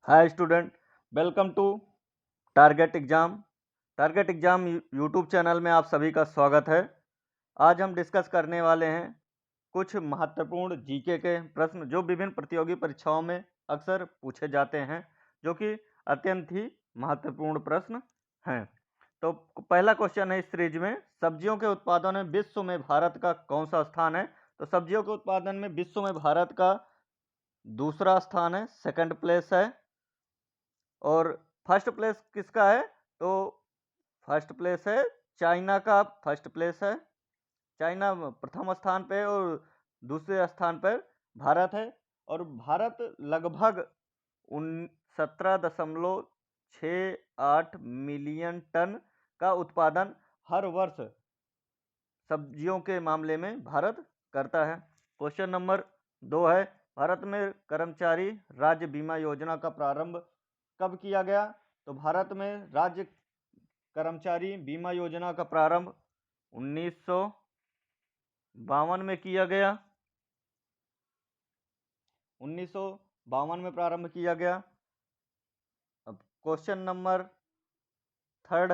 Hi student, welcome to target exam YouTube channel में आप सभी का स्वागत है। आज हम डिस्कस करने वाले हैं कुछ महत्वपूर्ण जीके के प्रश्न जो विभिन्न प्रतियोगी परीक्षाओं में अक्सर पूछे जाते हैं, जो कि अत्यंत ही महत्वपूर्ण प्रश्न हैं। तो पहला क्वेश्चन है इस सीरीज में, सब्जियों के उत्पादन में विश्व में भारत का कौन सा स्थान है? तो सब्जियों के उत्पादन में विश्व में भारत का दूसरा स्थान है, सेकंड प्लेस है। और फर्स्ट प्लेस किसका है? तो फर्स्ट प्लेस है चाइना का, फर्स्ट प्लेस है चाइना प्रथम स्थान पे, और दूसरे स्थान पर भारत है। और भारत लगभग 17.68 मिलियन टन का उत्पादन हर वर्ष सब्जियों के मामले में भारत करता है। क्वेश्चन नंबर 2 है, भारत में कर्मचारी राज्य बीमा योजना का प्रारंभ कब किया गया? तो भारत में राज्य कर्मचारी बीमा योजना का प्रारंभ 1952 में किया गया। 1952 में प्रारंभ किया गया। अब क्वेश्चन नंबर थर्ड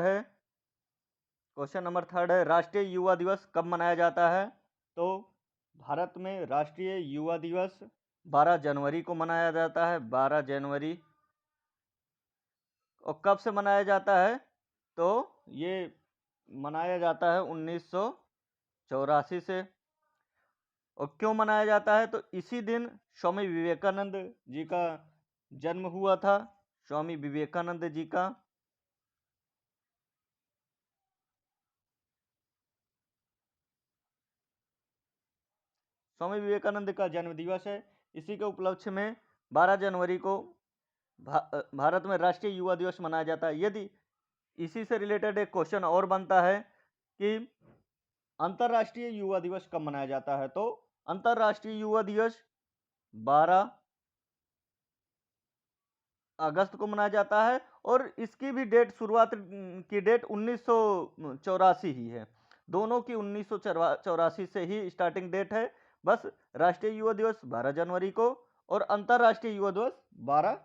है, राष्ट्रीय युवा दिवस कब मनाया जाता है? तो भारत में राष्ट्रीय युवा दिवस 12 जनवरी को मनाया जाता है, 12 जनवरी। और कब से मनाया जाता है? तो ये मनाया जाता है 1984 से। और क्यों मनाया जाता है? तो इसी दिन स्वामी विवेकानंद जी का जन्म हुआ था। स्वामी विवेकानंद जी का स्वामी विवेकानंद का जन्म दिवस है। इसी के उपलक्ष्य में 12 जनवरी को भारत में राष्ट्रीय युवा दिवस मनाया जाता है। यदि इसी से रिलेटेड एक क्वेश्चन और बनता है कि अंतर्राष्ट्रीय युवा दिवस कब मनाया जाता है? तो अंतर्राष्ट्रीय युवा दिवस 12 अगस्त को मनाया जाता है। और इसकी भी डेट, शुरुआत की डेट 1984 ही है। दोनों की 1984 से ही स्टार्टिंग डेट है। बस राष्ट्रीय युवा दिवस 12 जनवरी को और अंतर्राष्ट्रीय युवा दिवस 12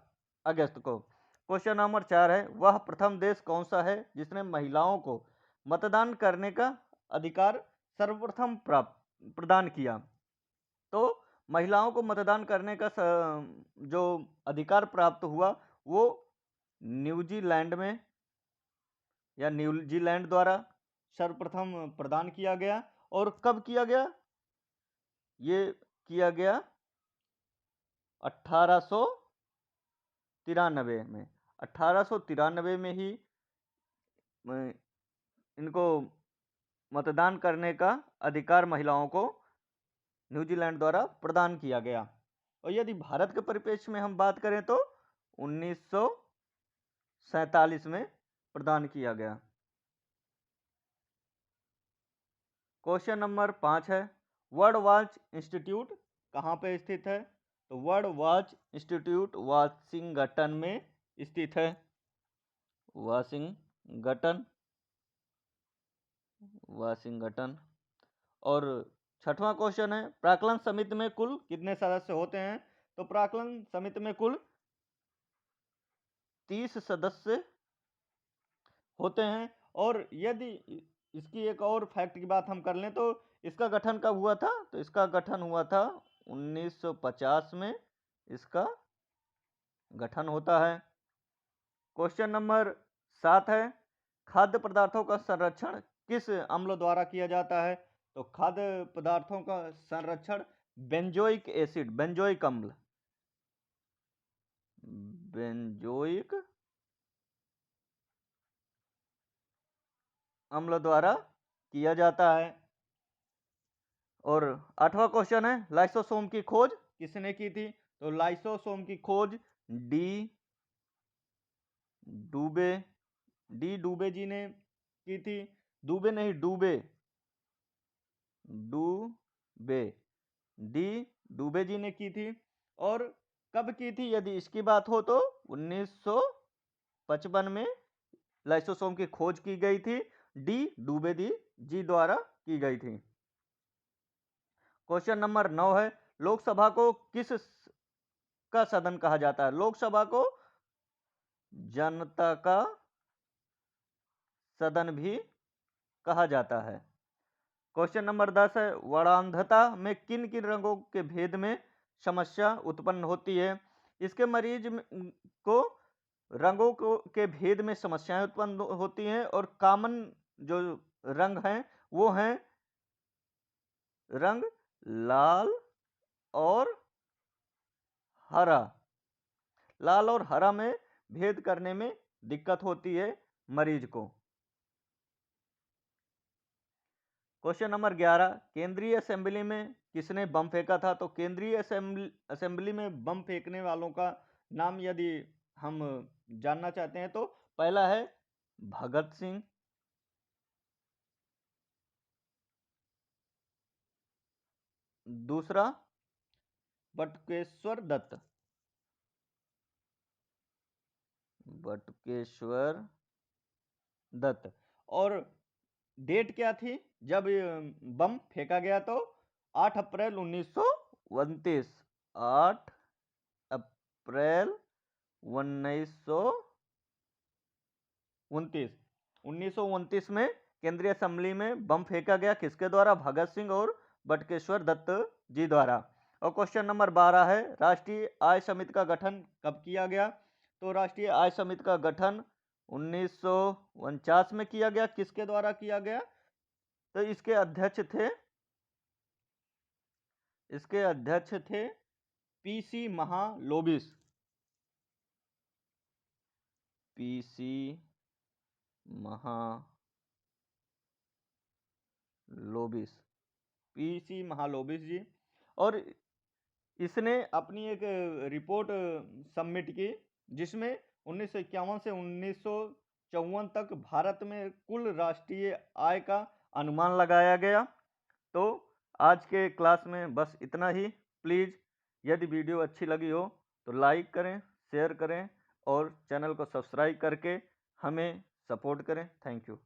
अगस्त को। क्वेश्चन नंबर 4 है, वह प्रथम देश कौन सा है जिसने महिलाओं को मतदान करने का अधिकार सर्वप्रथम प्रदान किया? तो महिलाओं को मतदान करने का जो अधिकार प्राप्त हुआ वो न्यूजीलैंड में या न्यूजीलैंड द्वारा सर्वप्रथम प्रदान किया गया। और कब किया गया? ये किया गया 1893 में। 1893 में ही इनको मतदान करने का अधिकार महिलाओं को न्यूजीलैंड द्वारा प्रदान किया गया। और यदि भारत के परिप्रेक्ष्य में हम बात करें तो 1947 में प्रदान किया गया। क्वेश्चन नंबर 5 है, वर्ल्ड वॉच इंस्टीट्यूट कहाँ पे स्थित है? तो वर्ल्ड वॉच इंस्टीट्यूट वाशिंगटन में स्थित है। वाशिंगटन। और छठवां क्वेश्चन है, प्राक्कलन समिति में कुल कितने सदस्य होते हैं? तो प्राक्कलन समिति में कुल 30 सदस्य होते हैं। और यदि इसकी एक और फैक्ट की बात हम कर लें तो इसका गठन कब हुआ था? तो इसका गठन हुआ था 1950 में इसका गठन होता है। क्वेश्चन नंबर 7 है, खाद्य पदार्थों का संरक्षण किस अम्ल द्वारा किया जाता है? तो खाद्य पदार्थों का संरक्षण बेंजोइक अम्ल द्वारा किया जाता है। और 8वां क्वेश्चन है, लाइसोसोम की खोज किसने की थी? तो लाइसोसोम की खोज डूबे जी ने की थी। डूबे जी ने की थी। और कब की थी यदि इसकी बात हो तो 1955 में लाइसोसोम की खोज की गई थी। डूबे जी द्वारा की गई थी। क्वेश्चन नंबर 9 है, लोकसभा को किस का सदन कहा जाता है? लोकसभा को जनता का सदन भी कहा जाता है। क्वेश्चन नंबर 10 है, वर्णांधता में किन किन रंगों के भेद में समस्या उत्पन्न होती है। इसके मरीज को रंगों के भेद में समस्याएं उत्पन्न होती हैं और कॉमन जो रंग हैं वो हैं रंग लाल और हरा। लाल और हरा में भेद करने में दिक्कत होती है मरीज को। क्वेश्चन नंबर 11, केंद्रीय असेंबली में किसने बम फेंका था। तो केंद्रीय असेंबली में बम फेंकने वालों का नाम यदि हम जानना चाहते हैं तो पहला है भगत सिंह, दूसरा बटुकेश्वर दत्त, बटुकेश्वर दत्त। और डेट क्या थी जब बम फेंका गया। तो 8 अप्रैल 1929, 8 अप्रैल 1929 में केंद्रीय असेंबली में बम फेंका गया। किसके द्वारा? भगत सिंह और बटुकेश्वर दत्त जी द्वारा। और क्वेश्चन नंबर 12 है, राष्ट्रीय आय समिति का गठन कब किया गया। तो राष्ट्रीय आय समिति का गठन 1949 में किया गया। किसके द्वारा किया गया? तो इसके अध्यक्ष थे पीसी महालोबिस। पीसी महालोबिस, पीसी महालोबिस जी। और इसने अपनी एक रिपोर्ट सबमिट की जिसमें 1951 से 1954 तक भारत में कुल राष्ट्रीय आय का अनुमान लगाया गया। तो आज के क्लास में बस इतना ही। प्लीज़ यदि वीडियो अच्छी लगी हो तो लाइक करें, शेयर करें और चैनल को सब्सक्राइब करके हमें सपोर्ट करें। Thank you.